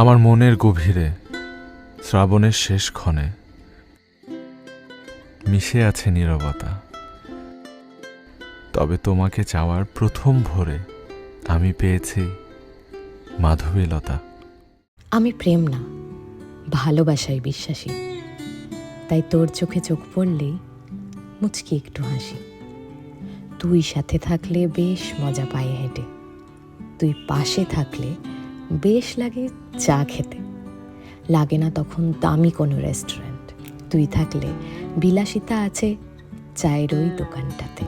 আমার মনের গভীরে শ্রাবণের শেষ ক্ষণে মিশে আছে নীরবতা। তবে তোমাকে চাওয়ার প্রথম ভোরে আমি পেয়েছি মাধবীলতা। আমি প্রেম না, ভালোবাসায় বিশ্বাসী। তাই তোর চোখে চোখ পড়লেই মুচকি একটু হাসি। তুই সাথে থাকলে বেশ মজা পায়ে হেঁটে, তুই পাশে থাকলে বেশ লাগে চা খেতে। লাগে না তখন দামি কোনো রেস্টুরেন্ট, তুই থাকলে বিলাসিতা আছে চায়ের ওই দোকানটাতে।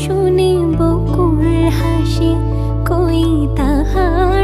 শুনে বকুল হাসি, কই তাহার